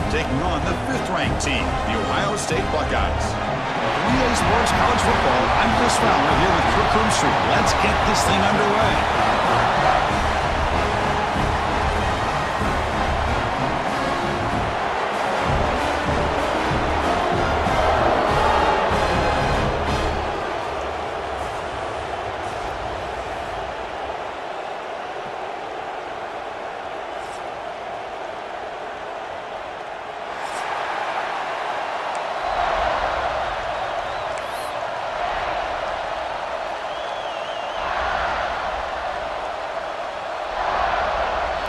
taking on the 5th-ranked team, the Ohio State Buckeyes. For EA Sports College Football, I'm Chris Fowler here with Kirk Herbstreit. Let's get this thing underway.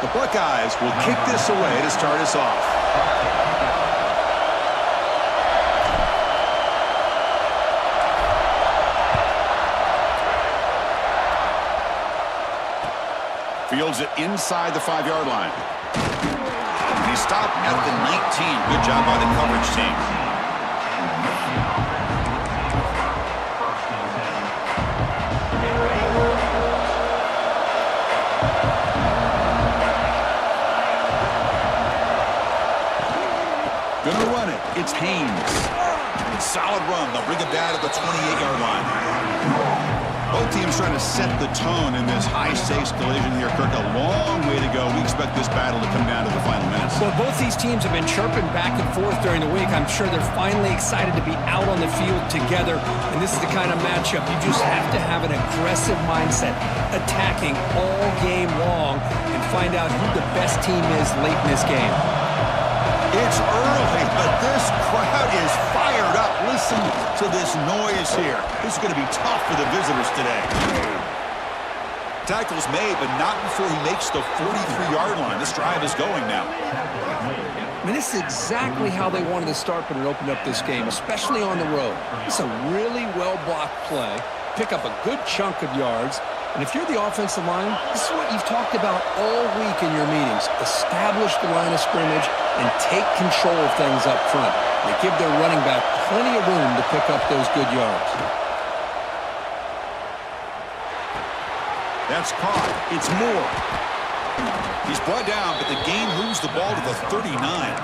The Buckeyes will kick this away to start us off. Fields it inside the 5-yard line. And he stopped at the 19. Good job by the coverage team. Gonna run it. It's Haynes. Solid run. They'll bring it down to the 28-yard line. Both teams trying to set the tone in this high-stakes collision here, Kirk. A long way to go. We expect this battle to come down to the final minutes. Well, both these teams have been chirping back and forth during the week. I'm sure they're finally excited to be out on the field together. And this is the kind of matchup you just have to have an aggressive mindset, attacking all game long, and find out who the best team is late in this game. It's early, but this crowd is fired up. Listen to this noise here. This is going to be tough for the visitors today. Tackle's made, but not before he makes the 43-yard line. This drive is going now. I mean, this is exactly how they wanted to start when it opened up this game, especially on the road. It's a really well-blocked play. Pick up a good chunk of yards. And if you're the offensive line, this is what you've talked about all week in your meetings. Establish the line of scrimmage and take control of things up front. They give their running back plenty of room to pick up those good yards. That's caught. It's Moore. He's brought down, but the game moves the ball to the 39.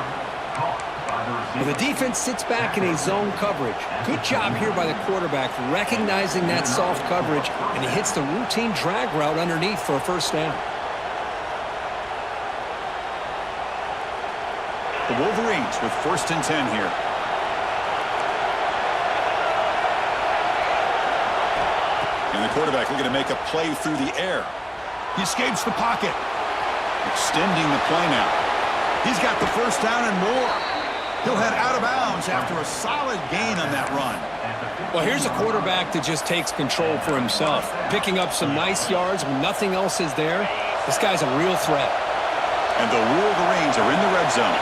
Well, the defense sits back in a zone coverage. Good job here by the quarterback recognizing that soft coverage, and he hits the routine drag route underneath for a first down. The Wolverines with 1st and 10 here. And the quarterback looking to make a play through the air. He escapes the pocket. Extending the play now. He's got the first down and more. He'll head out of bounds after a solid gain on that run. Well, here's a quarterback that just takes control for himself. Picking up some nice yards when nothing else is there. This guy's a real threat. And the Wolverines are in the red zone.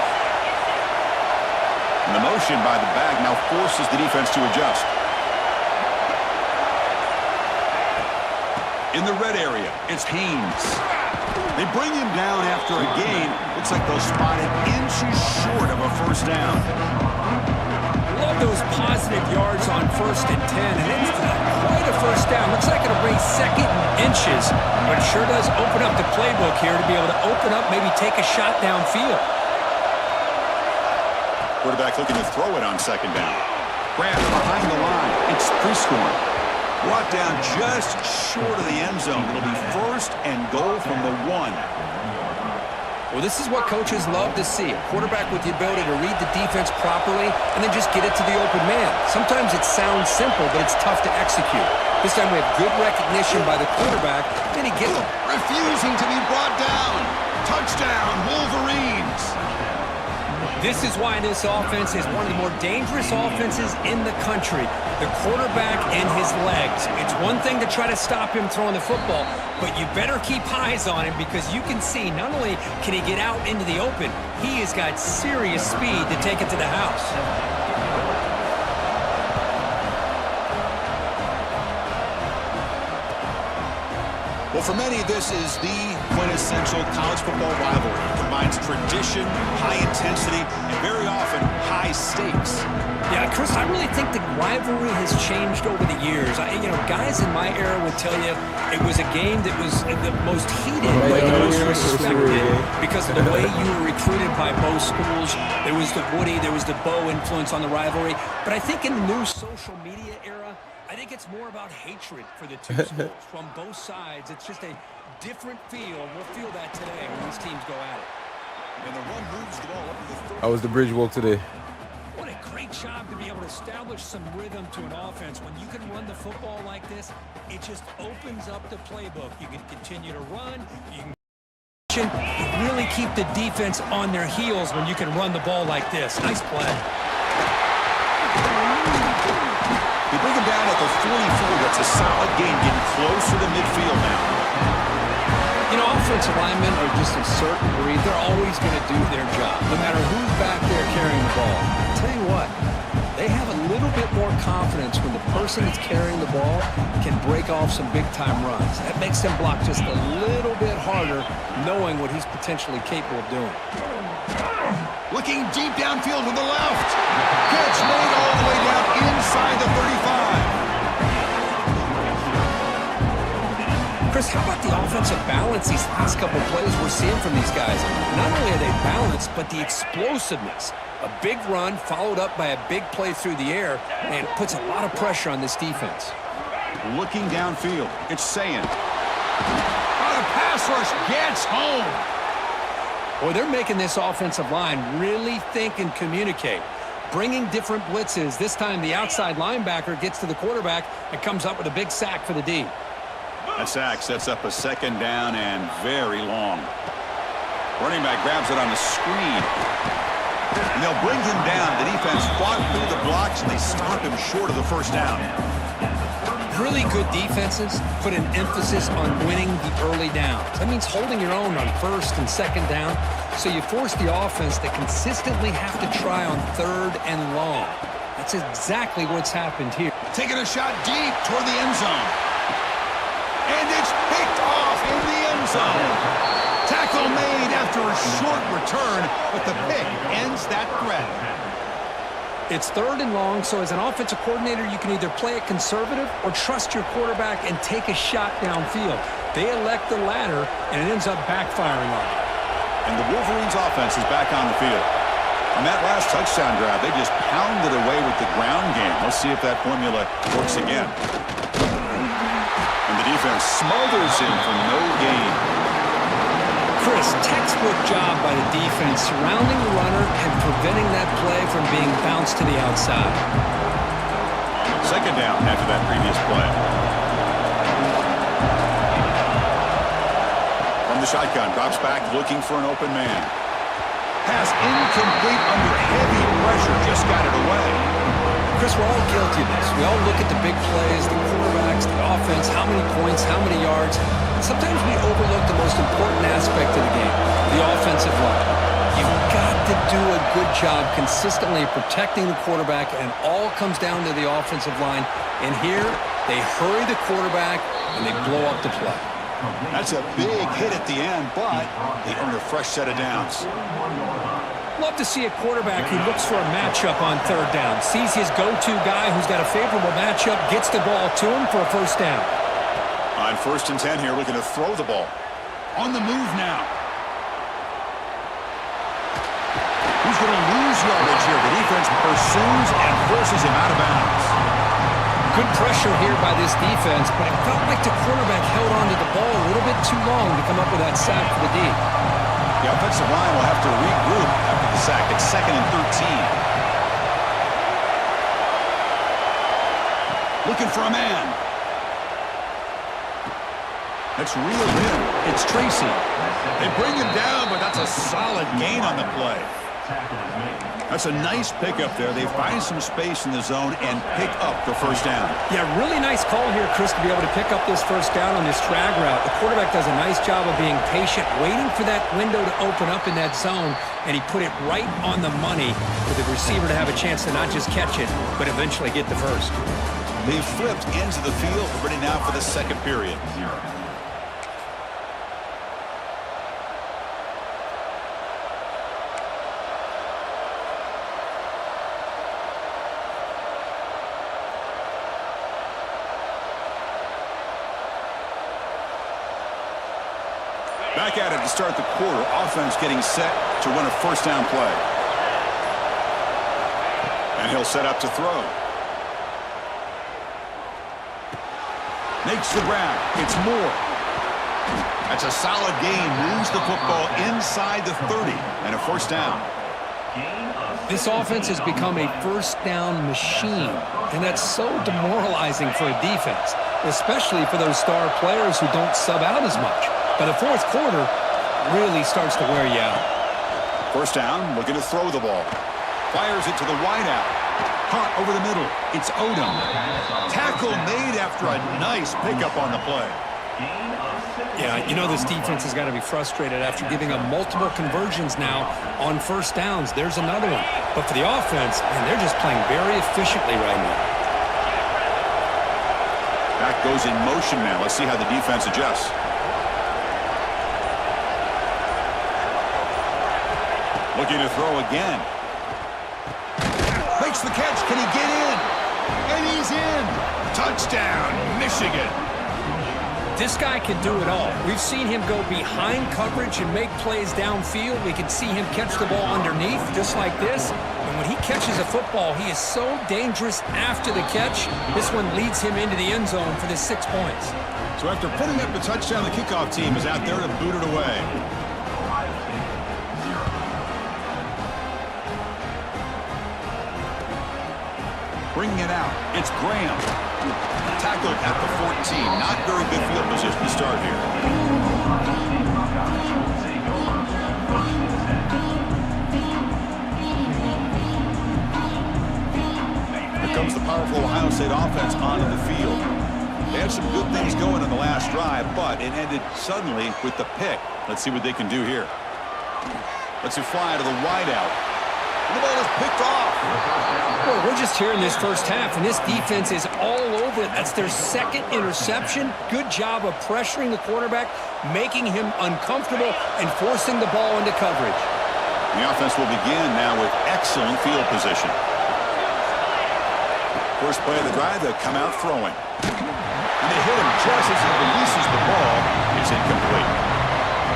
And the motion by the back now forces the defense to adjust. In the red area, it's Haynes. They bring him down after a gain. Looks like they'll spot it inches short of a first down. Love those positive yards on 1st and 10. And it's not quite a first down. Looks like it'll bring 2nd inches. But it sure does open up the playbook here to be able to open up, maybe take a shot downfield. Quarterback looking to throw it on 2nd down. Grant behind the line. It's Prescorn. Brought down just short of the end zone. It'll be 1st and goal from the 1. Well, this is what coaches love to see. A quarterback with the ability to read the defense properly and then just get it to the open man. Sometimes it sounds simple, but it's tough to execute. This time we have good recognition by the quarterback. Then he gets it. Refusing to be brought down. Touchdown, Wolverines. This is why this offense is one of the more dangerous offenses in the country. The quarterback and his legs. It's one thing to try to stop him throwing the football, but you better keep eyes on him because you can see not only can he get out into the open, he has got serious speed to take it to the house. Well, for many, this is the quintessential college football rivalry. It combines tradition, high intensity, and very often high stakes. Yeah, Chris, I really think the rivalry has changed over the years. Guys in my era would tell you it was a game that was the most heated, the most respected, because of the way you were recruited by both schools. There was the Woody, there was the Bo influence on the rivalry. But I think in the new social media era, I think it's more about hatred for the two schools from both sides. It's just a different feel. We'll feel that today when these teams go at it. And the run moves the ball up to the 30. How was the bridge walk today? What a great job to be able to establish some rhythm to an offense. When you can run the football like this, it just opens up the playbook. You can continue to run. You can really keep the defense on their heels when you can run the ball like this. Nice play. They bring him down at the 44. That's a solid gain, getting closer to midfield now. Offensive linemen are just a certain breed. They're always going to do their job, no matter who's back there carrying the ball. I'll tell you what, they have a little bit more confidence when the person that's carrying the ball can break off some big-time runs. That makes them block just a little bit harder, knowing what he's potentially capable of doing. Looking deep downfield to the left. Catch made all the way down inside the 35. Chris, how about the offensive balance these last couple of plays we're seeing from these guys? Not only are they balanced, but the explosiveness. A big run followed up by a big play through the air, and puts a lot of pressure on this defense. Looking downfield, it's saying. Oh, the pass rush gets home. Boy, they're making this offensive line really think and communicate. Bringing different blitzes. This time the outside linebacker gets to the quarterback and comes up with a big sack for the D. That sack sets up a second down and very long. Running back grabs it on the screen. And they'll bring him down. The defense fought through the blocks, and they stop him short of the first down. Really good defenses put an emphasis on winning the early downs. That means holding your own on first and second down. So you force the offense to consistently have to try on third and long. That's exactly what's happened here. Taking a shot deep toward the end zone. And it's picked off in the end zone. Tackle made after a short return, but the pick ends that threat. It's third and long, so as an offensive coordinator, you can either play it conservative or trust your quarterback and take a shot downfield. They elect the latter, and it ends up backfiring on them. And the Wolverines' offense is back on the field. On that last touchdown drive, they just pounded away with the ground game. Let's see if that formula works again. And the defense smothers him for no gain. Chris, textbook job by the defense surrounding the runner and preventing that play from being bounced to the outside. Second down after that previous play. From the shotgun, drops back looking for an open man. Pass incomplete under heavy pressure, just got it away. Chris, we're all guilty of this. We all look at the big plays, the quarterbacks, the offense, how many points, how many yards. Sometimes we overlook the most important aspect of the game, the offensive line. You've got to do a good job consistently protecting the quarterback, and it all comes down to the offensive line. And here, they hurry the quarterback, and they blow up the play. That's a big hit at the end, but they earn a fresh set of downs. Love to see a quarterback who looks for a matchup on third down, sees his go-to guy who's got a favorable matchup, gets the ball to him for a first down. On 1st and 10 here, looking to throw the ball. On the move now. Who's going to lose yardage here? The defense pursues and forces him out of bounds. Good pressure here by this defense, but it felt like the quarterback held on to the ball a little bit too long to come up with that sack for the D. The offensive line will have to regroup after the sack. It's 2nd and 13. Looking for a man. That's reeled in. It's Tracy. They bring him down, but that's a solid gain on the play. That's a nice pickup there. They find some space in the zone and pick up the first down. Yeah, really nice call here, Chris, to be able to pick up this first down on this drag route. The quarterback does a nice job of being patient, waiting for that window to open up in that zone, and he put it right on the money for the receiver to have a chance to not just catch it, but eventually get the first. They've flipped into the field, ready now for the second period. Back at it to start the quarter. Offense getting set to run a first down play. And he'll set up to throw. Makes the grab. It's Moore. That's a solid gain. Moves the football inside the 30. And a first down. This offense has become a first down machine. And that's so demoralizing for a defense, especially for those star players who don't sub out as much. But the fourth quarter really starts to wear you out. First down, looking to throw the ball. Fires it to the wideout. Caught over the middle. It's Odom. Tackle made after a nice pickup on the play. Yeah, you know this defense has got to be frustrated after giving up multiple conversions now on first downs. There's another one. But for the offense, man, they're just playing very efficiently right now. Back goes in motion now. Let's see how the defense adjusts. Looking to throw again. Makes the catch. Can he get in? And he's in. Touchdown, Michigan. This guy can do it all. We've seen him go behind coverage and make plays downfield. We can see him catch the ball underneath, just like this. And when he catches a football, he is so dangerous after the catch. This one leads him into the end zone for the 6 points. So after putting up the touchdown, the kickoff team is out there to boot it away. Bringing it out. It's Graham. Tackled at the 14. Not very good field position to start here. Here comes the powerful Ohio State offense onto the field. They had some good things going on the last drive, but it ended suddenly with the pick. Let's see what they can do here. Let's fly to the wideout. And the ball is picked off. Well, we're just here in this first half, and this defense is all over it. That's their second interception. Good job of pressuring the quarterback, making him uncomfortable, and forcing the ball into coverage. The offense will begin now with excellent field position. First play of the drive, they come out throwing. And they hit him just as he releases the ball. It's incomplete.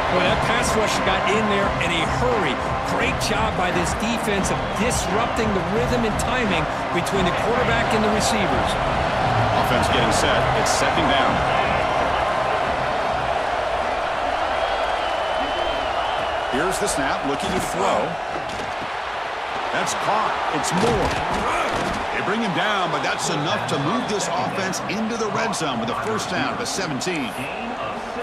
Well, that pass rush got in there in a hurry. Great job by this defense of disrupting the rhythm and timing between the quarterback and the receivers. Offense getting set. It's second down. Here's the snap, looking to throw. That's caught. It's Moore. They bring him down, but that's enough to move this offense into the red zone with a first down at the 17.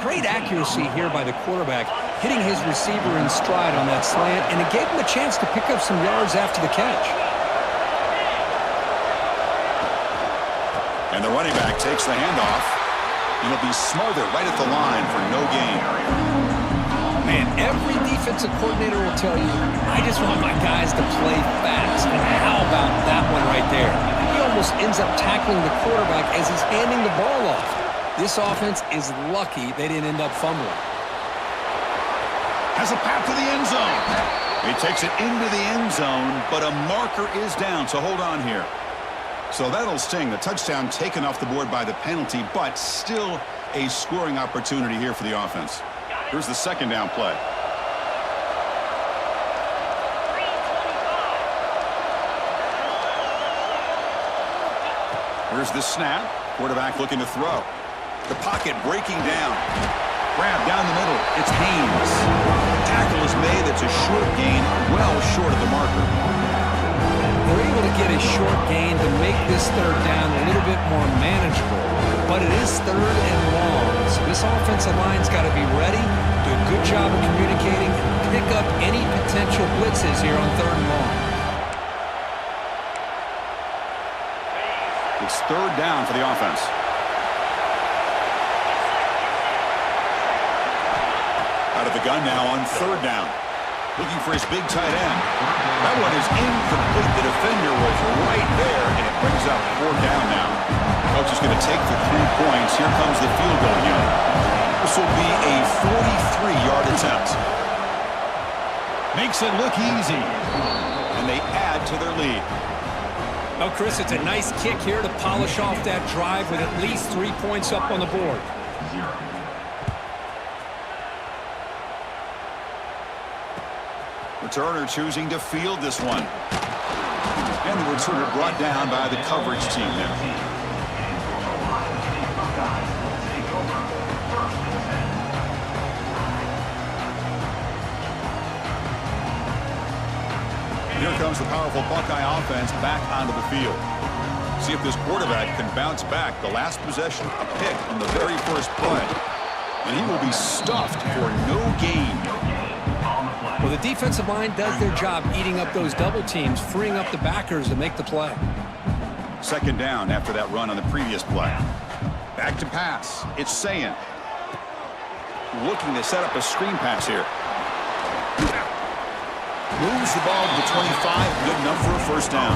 Great accuracy here by the quarterback, hitting his receiver in stride on that slant, and it gave him a chance to pick up some yards after the catch. And the running back takes the handoff. And he'll be smothered right at the line for no gain. Man, every defensive coordinator will tell you, I just want my guys to play fast. And how about that one right there? He almost ends up tackling the quarterback as he's handing the ball off. This offense is lucky they didn't end up fumbling. Has a path to the end zone. He takes it into the end zone, but a marker is down, so hold on here. So that'll sting. The touchdown taken off the board by the penalty, but still a scoring opportunity here for the offense. Here's the second down play. Here's the snap. Quarterback looking to throw. The pocket breaking down. Grab down the middle. It's Haynes. Tackle is made. That's a short gain, well short of the marker. They're able to get a short gain to make this third down a little bit more manageable. But it is third and long. So this offensive line's got to be ready, do a good job of communicating, and pick up any potential blitzes here on third and long. It's third down for the offense. Out of the gun now on third down. Looking for his big tight end. That one is incomplete. The defender was right there, and it brings up fourth down now. Coach is going to take the 3 points. Here comes the field goal unit. This will be a 43-yard attempt. Makes it look easy. And they add to their lead. Well, Chris, it's a nice kick here to polish off that drive with at least 3 points up on the board. returner choosing to field this one. And the returner brought down by the coverage team there. Here comes the powerful Buckeye offense back onto the field. See if this quarterback can bounce back. The last possession, a pick on the very first play. And he will be stuffed for no gain. Well, the defensive line does their job eating up those double teams, freeing up the backers to make the play. Second down after that run on the previous play. Back to pass. It's Sayin. Looking to set up a screen pass here. Moves the ball to the 25. Good enough for a first down.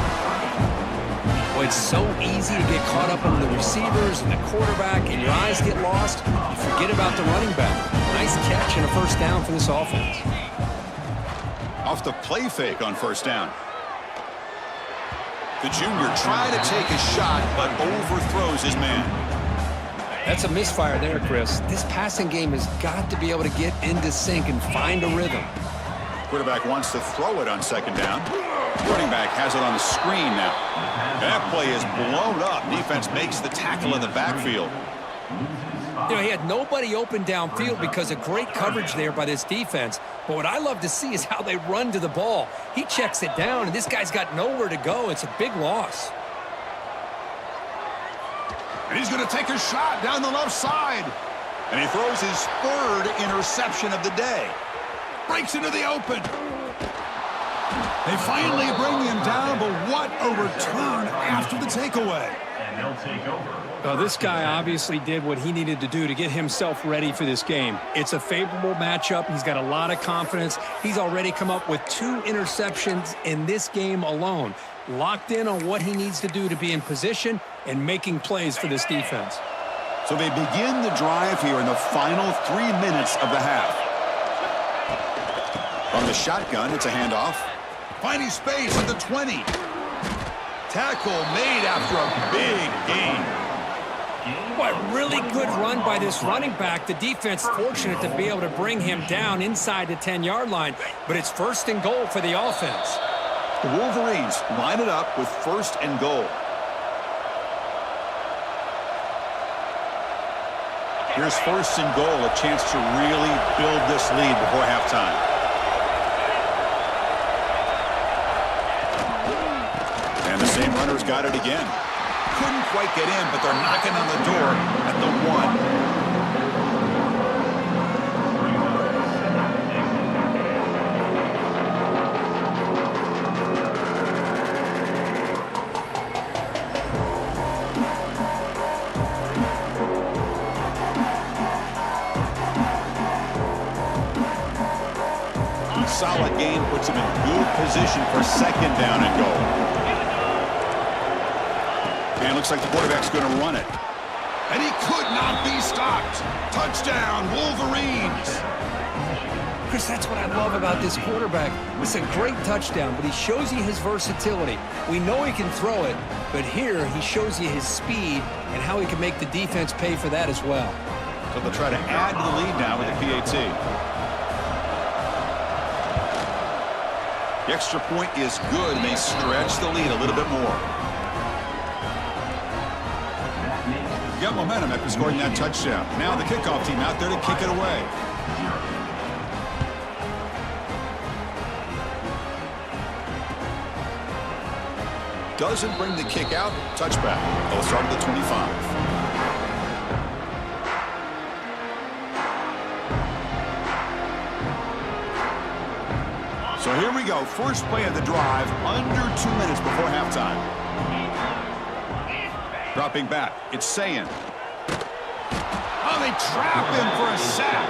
Well, it's so easy to get caught up on the receivers and the quarterback, and your eyes get lost. You forget about the running back. Nice catch and a first down for this offense. Off the play fake on first down. The junior tried to take a shot, but overthrows his man. That's a misfire there, Chris. This passing game has got to be able to get into sync and find a rhythm. Quarterback wants to throw it on second down. Running back has it on the screen now. That play is blown up. Defense makes the tackle in the backfield. You know, he had nobody open downfield because of great coverage there by this defense. But what I love to see is how they run to the ball. He checks it down, and this guy's got nowhere to go. It's a big loss. And he's going to take a shot down the left side. And he throws his third interception of the day. Breaks into the open. They finally bring him down, but what a return after the takeaway. And they'll take over. Well, this guy obviously did what he needed to do to get himself ready for this game. It's a favorable matchup. He's got a lot of confidence. He's already come up with 2 interceptions in this game alone. Locked in on what he needs to do to be in position and making plays for this defense. So they begin the drive here in the final 3 minutes of the half. From the shotgun, it's a handoff. Finding space at the 20. Tackle made after a big gain. What really good run by this running back. The defense fortunate to be able to bring him down inside the 10-yard line, but it's first and goal for the offense. The Wolverines line it up with first and goal. Here's first and goal, a chance to really build this lead before halftime. And the same runner's got it again. Couldn't quite get in, but they're knocking on the door at the 1. Solid game puts him in good position for second down and goal. And looks like the quarterback's going to run it. And he could not be stopped. Touchdown, Wolverines. Chris, that's what I love about this quarterback. It's a great touchdown, but he shows you his versatility. We know he can throw it, but here he shows you his speed and how he can make the defense pay for that as well. So they'll try to add to the lead now with the PAT. The extra point is good, and they stretch the lead a little bit more. Got momentum after scoring that touchdown. Now the kickoff team out there to kick it away. Doesn't bring the kick out. Touchback. They'll start at the 25. So here we go. First play of the drive, under 2 minutes before halftime. Dropping back. It's Sayin. Oh, they trap him for a sack.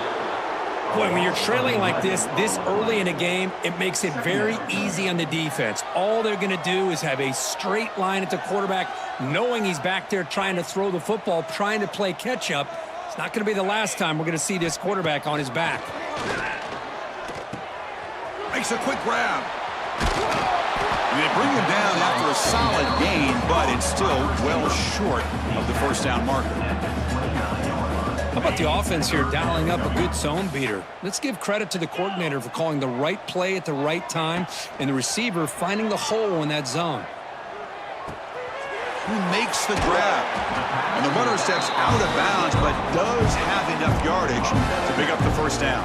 Boy, when you're trailing like this early in a game, it makes it very easy on the defense. All they're going to do is have a straight line at the quarterback, knowing he's back there trying to throw the football, trying to play catch-up. It's not going to be the last time we're going to see this quarterback on his back. Makes a quick grab. And they bring him down after a solid gain, but it's still well short of the first down marker. How about the offense here dialing up a good zone beater? Let's give credit to the coordinator for calling the right play at the right time and the receiver finding the hole in that zone. Who makes the grab? And the runner steps out of bounds but does have enough yardage to pick up the first down.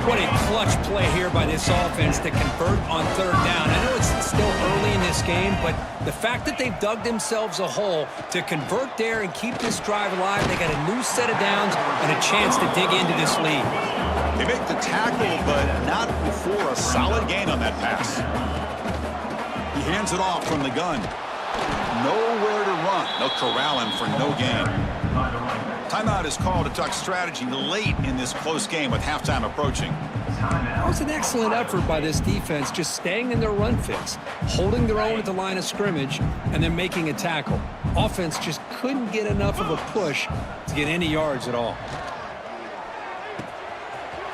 What a clutch play here by this offense to convert on third down. I know it's still early in this game, but the fact that they've dug themselves a hole to convert there and keep this drive alive, they got a new set of downs and a chance to dig into this lead. They make the tackle, but not before a solid gain on that pass. He hands it off from the gun. Nowhere to run. They'll corral him for no gain. Timeout is called to talk strategy late in this close game with halftime approaching. That was an excellent effort by this defense, just staying in their run fix, holding their own at the line of scrimmage, and then making a tackle. Offense just couldn't get enough of a push to get any yards at all.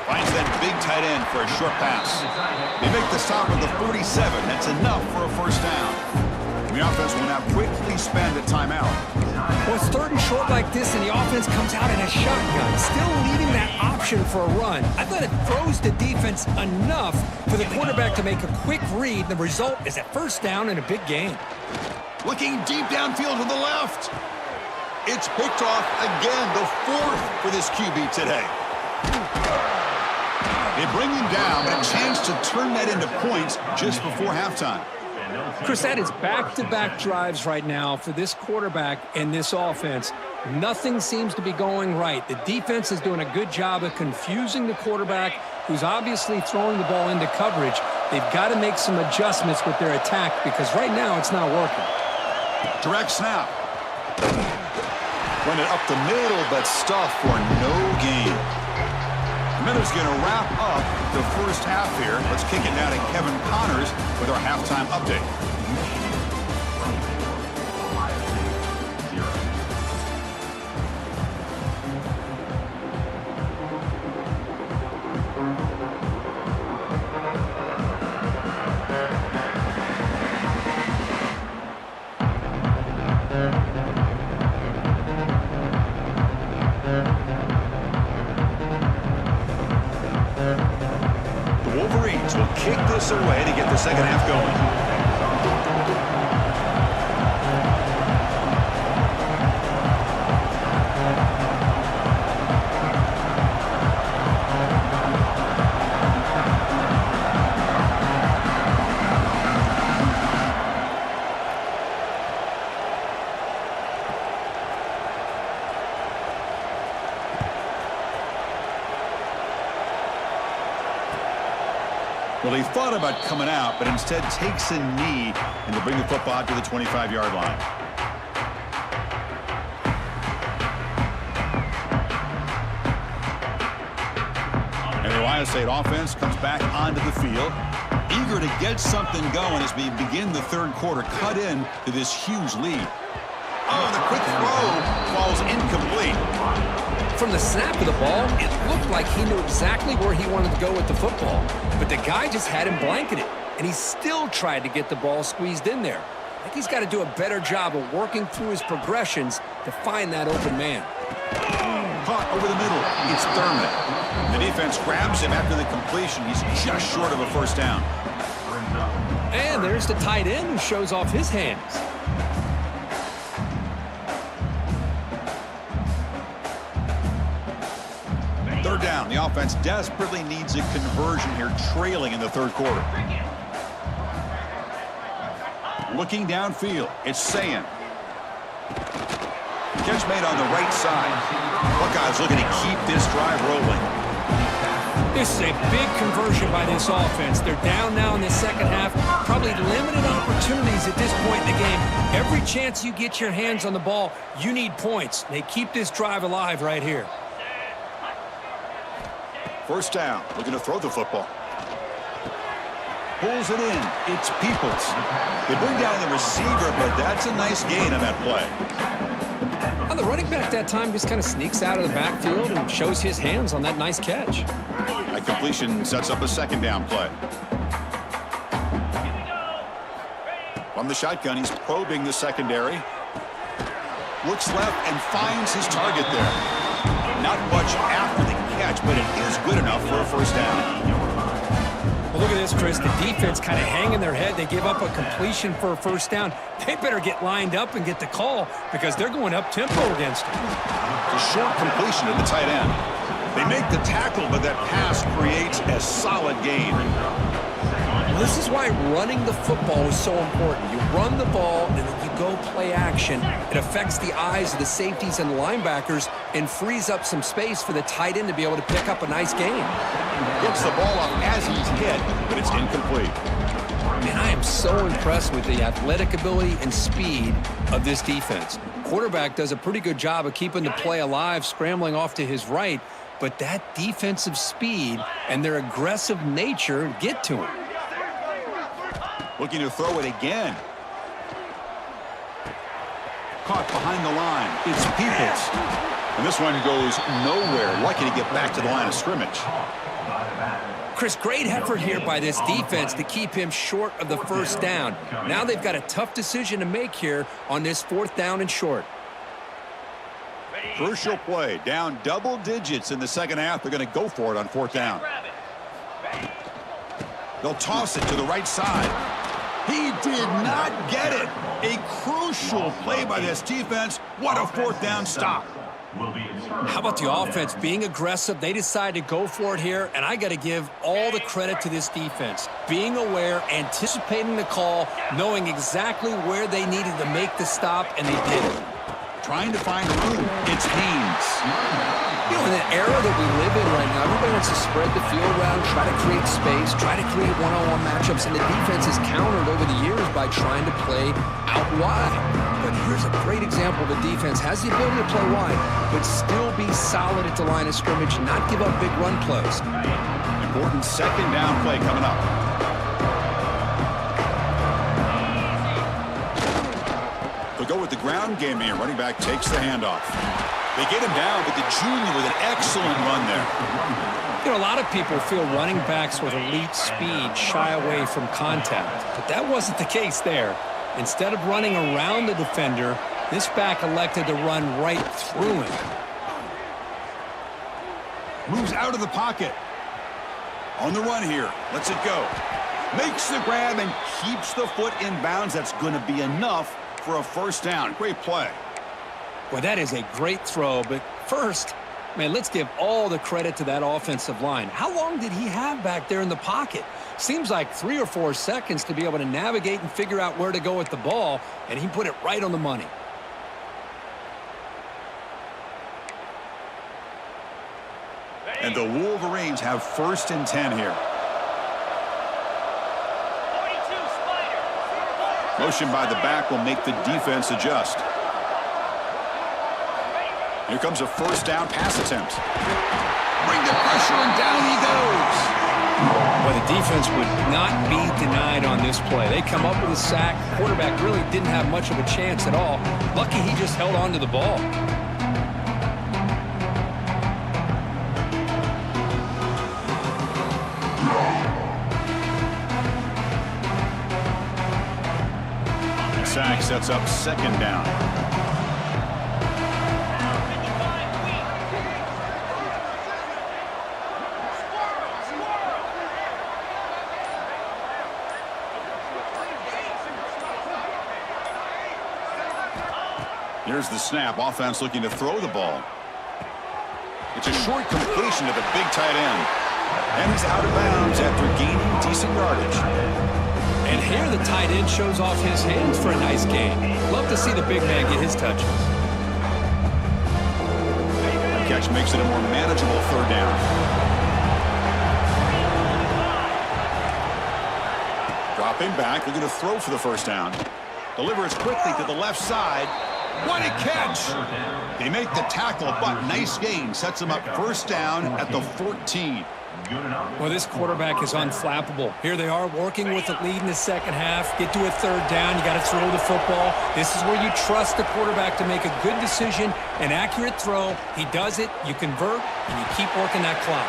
Finds that big tight end for a short pass. They make the stop with the 47. That's enough for a first down. The offense will now quickly spend a timeout. Well, it's third and short like this, and the offense comes out in a shotgun, still leaving that option for a run. I thought it throws the defense enough for the quarterback to make a quick read. The result is a first down and a big gain. Looking deep downfield to the left. It's picked off again, the fourth for this QB today. They bring him down, but a chance to turn that into points just before halftime. Chris, that is back-to-back drives right now for this quarterback and this offense. Nothing seems to be going right. The defense is doing a good job of confusing the quarterback, who's obviously throwing the ball into coverage. They've got to make some adjustments with their attack because right now it's not working. Direct snap. Run it up the middle, but stuffed for no gain. Miller's going to wrap up the first half here. Let's kick it now to Kevin Connors with our halftime update. Will kick this away to get the second half going. Well, he thought about coming out, but instead takes a knee and to bring the football to the 25-yard line. And the Ohio State offense comes back onto the field, eager to get something going as we begin the third quarter, cut in to this huge lead. Oh, the quick throw falls incomplete. From the snap of the ball, it looked like he knew exactly where he wanted to go with the football. But the guy just had him blanketed, and he still tried to get the ball squeezed in there. I think he's got to do a better job of working through his progressions to find that open man. Caught over the middle. It's Thurman. The defense grabs him after the completion. He's just short of a first down. And there's the tight end who shows off his hands. Third down. The offense desperately needs a conversion here, trailing in the third quarter. Looking downfield, it's Sayan. Catch made on the right side. Buckeyes looking to keep this drive rolling. This is a big conversion by this offense. They're down now in the second half. Probably limited opportunities at this point in the game. Every chance you get your hands on the ball, you need points. They keep this drive alive right here. First down, looking to throw the football. Pulls it in. It's Peoples. They bring down the receiver, but that's a nice gain on that play. Well, the running back that time just kind of sneaks out of the backfield and shows his hands on that nice catch. That completion sets up a second down play. From the shotgun, he's probing the secondary. Looks left and finds his target there. Not much after the catch, but it is good enough for a first down. Well, look at this, Chris. The defense kind of hanging their head. They give up a completion for a first down. They better get lined up and get the call because they're going up-tempo against them. It's a short completion to the tight end. They make the tackle, but that pass creates a solid gain. Well, this is why running the football is so important. You run the ball, and then you go play action. It affects the eyes of the safeties and linebackers and frees up some space for the tight end to be able to pick up a nice gain. Gets the ball up as he's hit, but it's incomplete. Man, I am so impressed with the athletic ability and speed of this defense. Quarterback does a pretty good job of keeping the play alive, scrambling off to his right, but that defensive speed and their aggressive nature get to him. Looking to throw it again. Caught behind the line. It's Peoples. And this one goes nowhere. Lucky to get back to the line of scrimmage. Chris, great effort here by this defense to keep him short of the first down. Now they've got a tough decision to make here on this 4th down and short. Crucial play. Down double digits in the second half. They're going to go for it on 4th down. They'll toss it to the right side. He did not get it. A crucial play by this defense. What a 4th down stop. How about the offense being aggressive? They decide to go for it here, and I got to give all the credit to this defense. Being aware, anticipating the call, knowing exactly where they needed to make the stop, and they did it. Trying to find room. It's Haynes. You know, in the era that we live in right now, everybody wants to spread the field around, try to create space, try to create one-on-one matchups, and the defense is countered over the years by trying to play out wide. But here's a great example. The defense has the ability to play wide, but still be solid at the line of scrimmage, not give up big run plays. Important second down play coming up. They'll go with the ground game here. Running back takes the handoff. They get him down, but the junior with an excellent run there. You know, a lot of people feel running backs with elite speed shy away from contact, but that wasn't the case there. Instead of running around the defender, this back elected to run right through him. Moves out of the pocket. On the run here. Lets it go. Makes the grab and keeps the foot in bounds. That's going to be enough for a first down. Great play. Well, that is a great throw, but first, man, let's give all the credit to that offensive line. How long did he have back there in the pocket? Seems like 3 or 4 seconds to be able to navigate and figure out where to go with the ball, and he put it right on the money. And the Wolverines have 1st and 10 here. Motion by the back will make the defense adjust. Here comes a first down pass attempt. Bring the pressure, and down he goes. Well, the defense would not be denied on this play. They come up with a sack. Quarterback really didn't have much of a chance at all. Lucky he just held on to the ball. The sack sets up second down. Here's the snap. Offense looking to throw the ball. It's a short completion to the big tight end. And he's out of bounds after gaining decent yardage. And here the tight end shows off his hands for a nice gain. Love to see the big man get his touches. The catch makes it a more manageable third down. Dropping back, looking to throw for the first down. Delivers quickly to the left side. What a catch! They make the tackle, but nice gain. Sets them up first down at the 14. Well, this quarterback is unflappable. Here they are working with the lead in the second half. Get to a third down. You got to throw the football. This is where you trust the quarterback to make a good decision, an accurate throw. He does it, you convert, and you keep working that clock.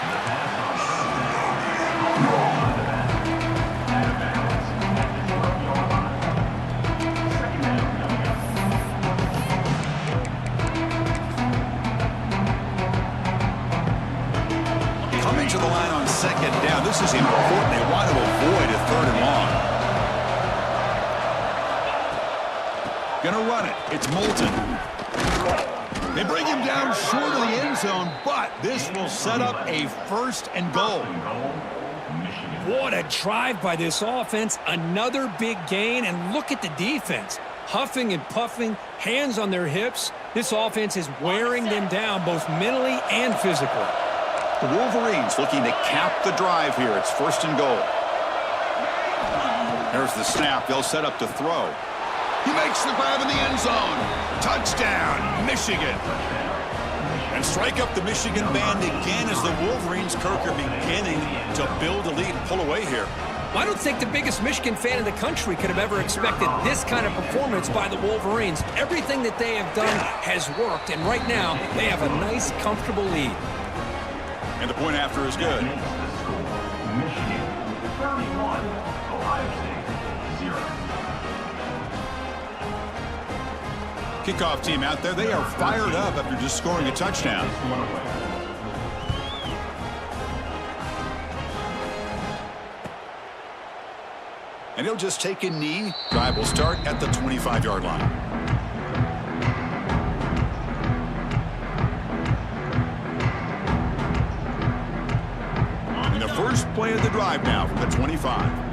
Gonna run it. It's Moulton. They bring him down short of the end zone, but this will set up a 1st and goal. What a drive by this offense. Another big gain, and look at the defense. Huffing and puffing, hands on their hips. This offense is wearing them down both mentally and physically. The Wolverines looking to cap the drive here. It's 1st and goal. There's the snap. They'll set up to throw. He makes the grab in the end zone. Touchdown, Michigan. And strike up the Michigan band again as the Wolverines, Kirk, are beginning to build a lead and pull away here. I don't think the biggest Michigan fan in the country could have ever expected this kind of performance by the Wolverines. Everything that they have done has worked, and right now they have a nice, comfortable lead. And the point after is good. Michigan 31, Ohio State 0. Kickoff team out there. They are fired up after just scoring a touchdown. And he'll just take a knee. Drive will start at the 25-yard line. And the first play of the drive now from the 25.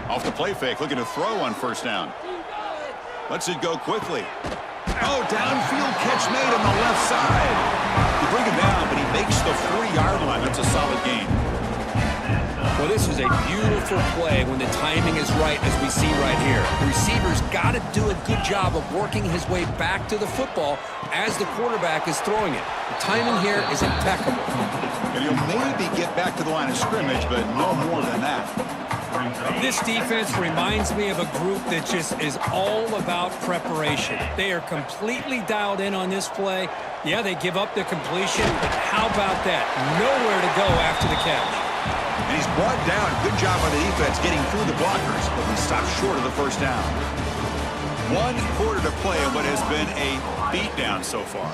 Off the play fake, looking to throw on 1st down. Lets it go quickly. Oh, downfield catch made on the left side. They bring him down, but he makes the 3-yard line. That's a solid gain. Well, this is a beautiful play when the timing is right, as we see right here. The receiver's got to do a good job of working his way back to the football as the quarterback is throwing it. The timing here is impeccable. And he'll maybe get back to the line of scrimmage, but no more than that. This defense reminds me of a group that just is all about preparation. They are completely dialed in on this play. Yeah, they give up the completion, but how about that? Nowhere to go after the catch. And he's brought down. Good job by the defense getting through the blockers, but we stopped short of the 1st down. 1 quarter to play in what has been a beatdown so far.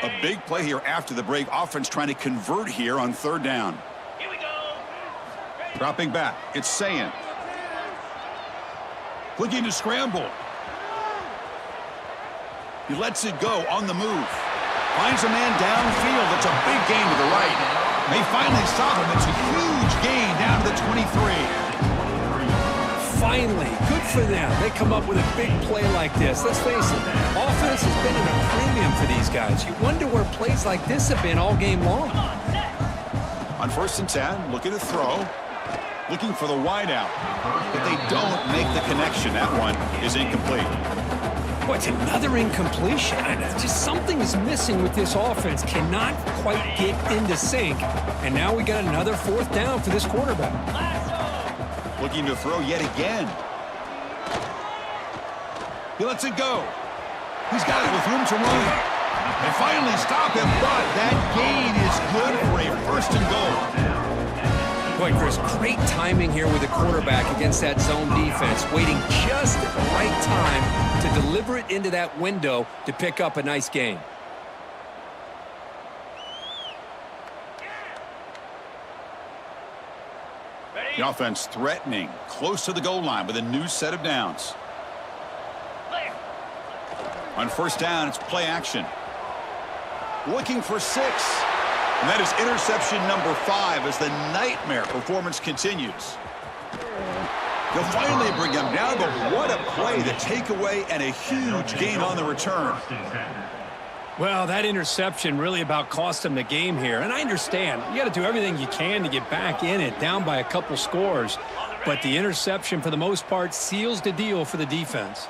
A big play here after the break. Offense trying to convert here on 3rd down. Here we go. Dropping back. It's Sayin. Looking to scramble. He lets it go on the move. Finds a man downfield. It's a big gain to the right. They finally stop him. It's a huge gain down to the 23. Finally, good for them. They come up with a big play like this. Let's face it, offense has been at a premium for these guys. You wonder where plays like this have been all game long. On 1st and 10, looking to throw. Looking for the wide out. But they don't make the connection. That one is incomplete. What's another incompletion? Just something is missing with this offense. Cannot quite get into sync. And now we got another 4th down for this quarterback. Looking to throw yet again. He lets it go. He's got it with room to run. They finally stop him, but that gain is good for a 1st and goal. Boy, Chris, great timing here with the quarterback against that zone defense, waiting just at the right time to deliver it into that window to pick up a nice gain. The offense threatening, close to the goal line with a new set of downs. On 1st down, it's play action. Looking for 6. And that is interception number 5 as the nightmare performance continues. They'll finally bring him down, but what a play, the takeaway and a huge gain on the return. Well, that interception really about cost them the game here. And I understand, you got to do everything you can to get back in it, down by a couple scores. But the interception, for the most part, seals the deal for the defense.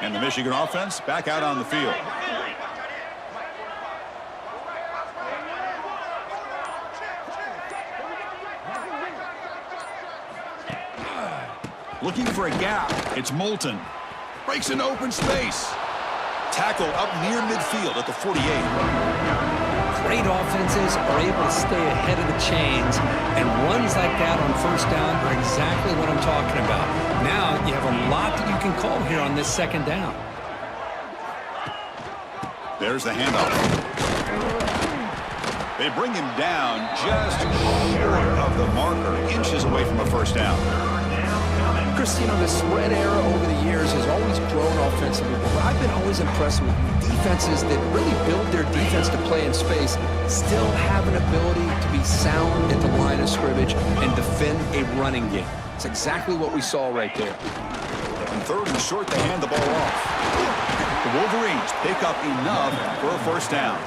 And the Michigan offense back out on the field. Looking for a gap. It's Moulton. Breaks an open space. Tackle up near midfield at the 48. Great offenses are able to stay ahead of the chains, and runs like that on 1st down are exactly what I'm talking about. Now you have a lot that you can call here on this 2nd down. There's the handoff. They bring him down just short of the marker, inches away from a first down. Chris, you know, the spread era over the years has always grown offensively, but I've been always impressed with defenses that really build their defense to play in space, still have an ability to be sound at the line of scrimmage and defend a running game. It's exactly what we saw right there. On third and short, they hand the ball off. The Wolverines pick up enough for a first down.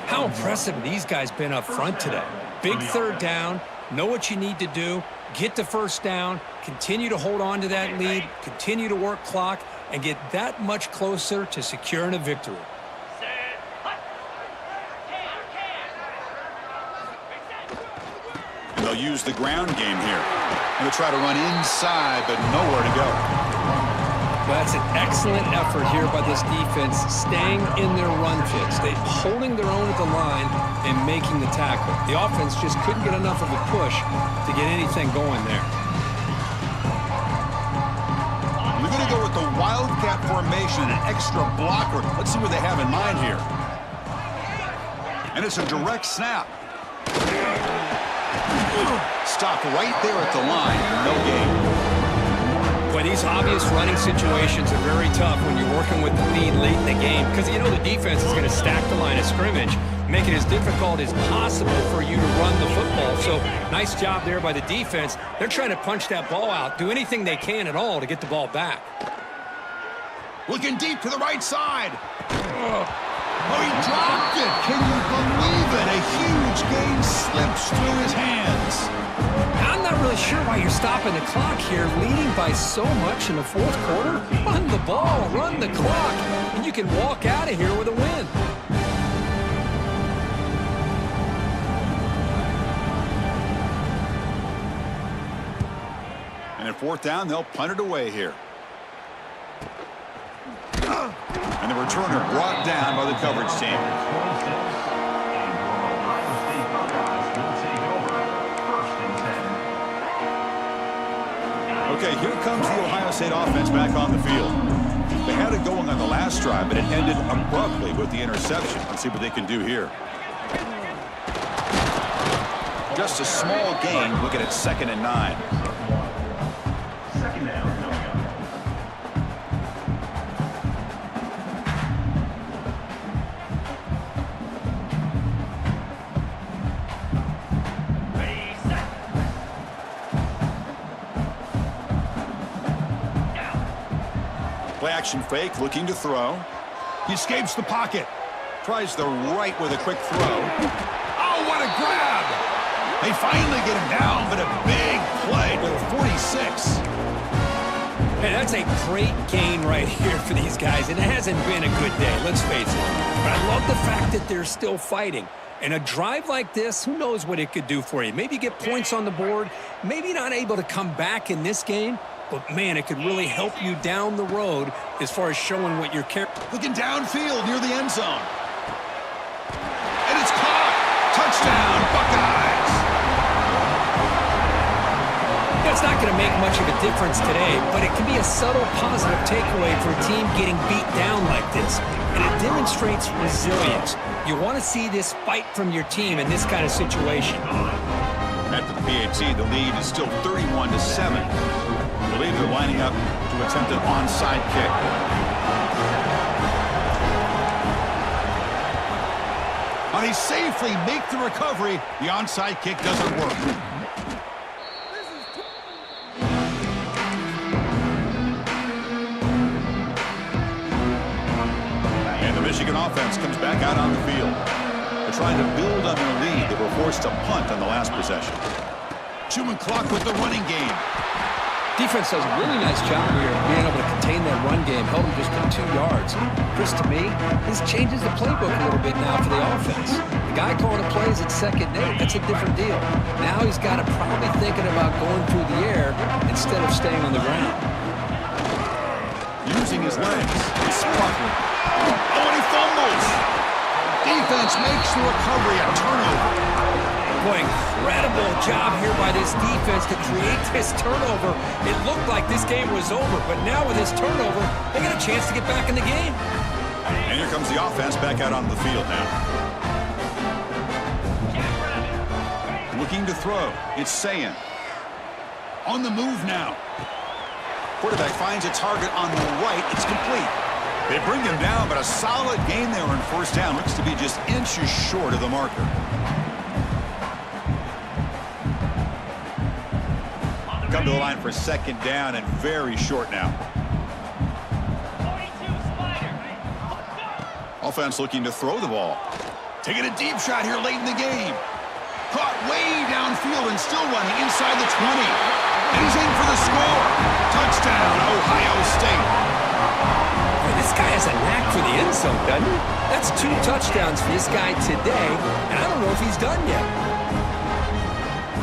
How impressive have these guys been up front today? Big third down, know what you need to do, get the first down, continue to hold on to that lead, continue to work clock, and get that much closer to securing a victory. And they'll use the ground game here. And they'll try to run inside, but nowhere to go. That's an excellent effort here by this defense, staying in their run fits. They holding their own at the line and making the tackle. The offense just couldn't get enough of a push to get anything going there. We're going to go with the Wildcat formation, an extra blocker. Let's see what they have in mind here. And it's a direct snap. Stop right there at the line. No gain. Boy, these obvious running situations are very tough when you're working with the lead late in the game because you know the defense is going to stack the line of scrimmage, make it as difficult as possible for you to run the football. So nice job there by the defense. They're trying to punch that ball out, do anything they can at all to get the ball back. Looking deep to the right side. Oh, he dropped it. Can you believe it? A huge gain slips through his hands. I'm not really sure why you're stopping the clock here, leading by so much in the fourth quarter. Run the ball, run the clock, and you can walk out of here with a win. And at fourth down, they'll punt it away here. And the returner brought down by the coverage team. Okay, here comes the Ohio State offense back on the field. They had it going on the last drive, but it ended abruptly with the interception. Let's see what they can do here. Just a small gain, looking at 2nd and 9. Second down coming up. Play action fake, looking to throw. He escapes the pocket. Tries the right with a quick throw. Oh, what a grab! They finally get him down, but a big play to the 46. Hey, that's a great gain right here for these guys, and it hasn't been a good day, let's face it. But I love the fact that they're still fighting. And a drive like this, who knows what it could do for you. Maybe get points on the board, maybe not able to come back in this game, but, man, it could really help you down the road as far as showing what you're carrying. Looking downfield near the end zone. And it's caught. Touchdown, Buckeyes. That's not going to make much of a difference today, but it can be a subtle positive takeaway for a team getting beat down like this. And it demonstrates resilience. You want to see this fight from your team in this kind of situation. After the PAT, the lead is still 31-7. I believe they're lining up to attempt an onside kick. But they safely make the recovery. The onside kick doesn't work. And the Michigan offense comes back out on the field. They're trying to build on their lead. They were forced to punt on the last possession. Chewing clock with the running game. Defense does a really nice job here of being able to contain that run game, held him just to 2 yards. Chris, to me, this changes the playbook a little bit now for the offense. The guy calling the plays at 2nd and 8, that's a different deal. Now he's got to probably thinking about going through the air instead of staying on the ground. Using his legs. Sputtering. Oh, and he fumbles. Defense makes the recovery a turnover. Boy, incredible job here by this defense to create this turnover. It looked like this game was over, but now with this turnover, they got a chance to get back in the game. And here comes the offense back out on the field now. Looking to throw. It's Sayin. On the move now. Quarterback finds a target on the right. It's complete. They bring him down, but a solid gain there on first down. Looks to be just inches short of the marker. Come to the line for second down and very short now. Offense looking to throw the ball. Taking a deep shot here late in the game. Caught way downfield and still running inside the 20. And he's in for the score. Touchdown, Ohio State. Boy, this guy has a knack for the end zone, doesn't he? That's 2 touchdowns for this guy today, and I don't know if he's done yet.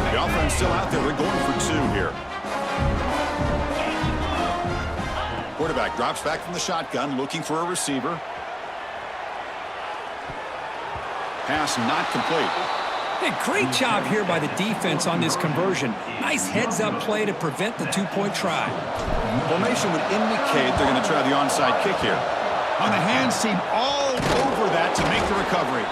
The offense still out there. They're going for 2 here. Quarterback drops back from the shotgun, looking for a receiver. Pass not complete. Hey, great job here by the defense on this conversion. Nice heads-up play to prevent the 2-point try. Formation would indicate they're going to try the onside kick here. On the hands team all over that to make the recovery.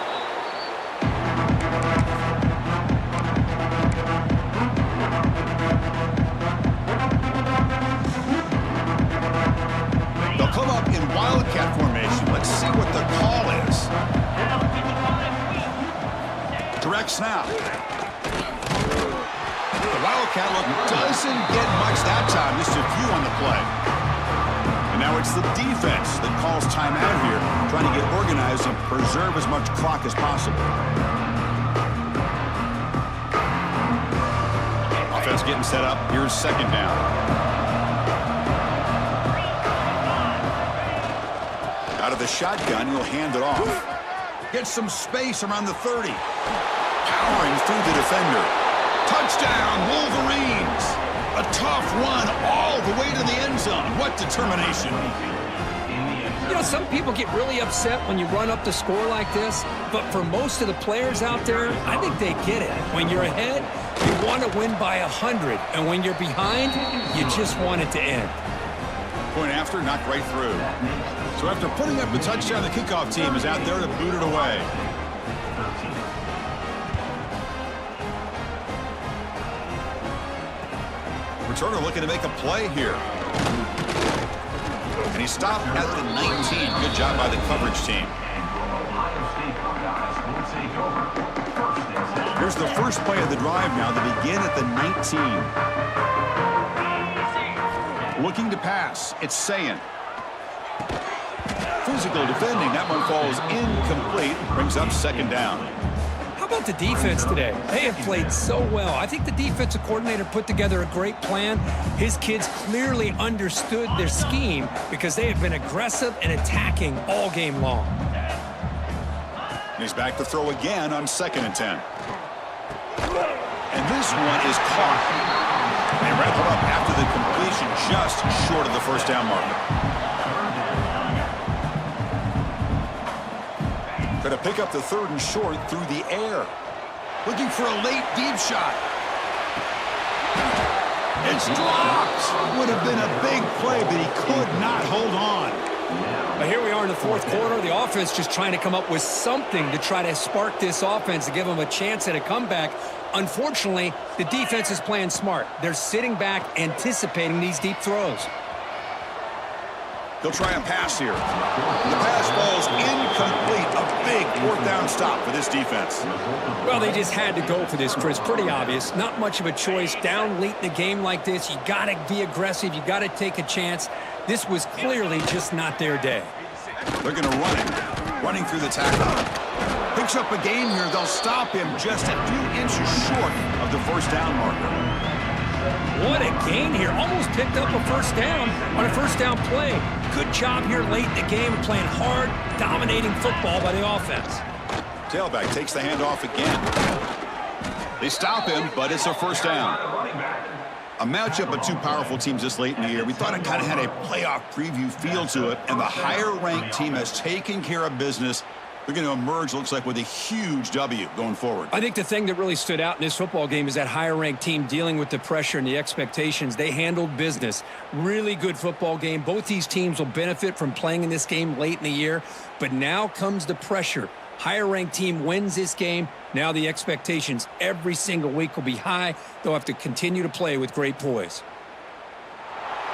They'll come up in wildcat formation. Let's see what the call is. Direct snap. The wildcat look doesn't get much that time. Just a few on the play. And now it's the defense that calls timeout here, trying to get organized and preserve as much clock as possible. Offense getting set up. Here's second down. Out of the shotgun, he'll hand it off. Get some space around the 30. Powering through the defender. Touchdown, Wolverines. A tough run all the way to the end zone. What determination. You know, some people get really upset when you run up the score like this, but for most of the players out there, I think they get it. When you're ahead, you want to win by 100, and when you're behind, you just want it to end. Point after, knocked right through. So after putting up the touchdown, the kickoff team is out there to boot it away. Returner looking to make a play here. And he stopped at the 19. Good job by the coverage team. Here's the first play of the drive now. They begin at the 19. Looking to pass. It's Sayin. Physical defending. That one falls incomplete. Brings up second down. How about the defense today? They have played so well. I think the defensive coordinator put together a great plan. His kids clearly understood their scheme because they have been aggressive and attacking all game long. He's back to throw again on 2nd and 10. And this one is caught. They wrap it up after the completion just short of the first down marker. Going to pick up the 3rd and short through the air. Looking for a late deep shot. It's dropped. Would have been a big play, but he could not hold on. But here we are in the 4th quarter. The offense just trying to come up with something to try to spark this offense to give them a chance at a comeback. Unfortunately, the defense is playing smart. They're sitting back, anticipating these deep throws. He'll try and pass here. The pass ball's incomplete. A big 4th down stop for this defense. Well, they just had to go for this, Chris. Pretty obvious. Not much of a choice. Down late in the game like this, you got to be aggressive. You got to take a chance. This was clearly just not their day. They're going to run it. Running through the tackle. Picks up a gain here. They'll stop him just a few inches short of the first down marker. What a gain here. Almost picked up a first down on a first down play. Good job here late in the game, playing hard, dominating football by the offense. Tailback takes the handoff again. They stop him, but it's a first down. A matchup of 2 powerful teams this late in the year. We thought it kind of had a playoff preview feel to it, and the higher-ranked team has taken care of business They're going to emerge, looks like, with a huge W going forward. I think the thing that really stood out in this football game is that higher-ranked team dealing with the pressure and the expectations. They handled business. Really good football game. Both these teams will benefit from playing in this game late in the year, but now comes the pressure. Higher-ranked team wins this game. Now the expectations every single week will be high. They'll have to continue to play with great poise.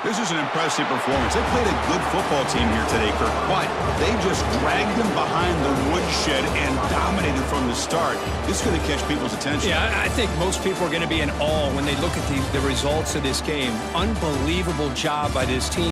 This is an impressive performance. They played a good football team here today, Kirk, but they just dragged them behind the woodshed and dominated from the start. This is going to catch people's attention. Yeah, I think most people are going to be in awe when they look at the results of this game. Unbelievable job by this team.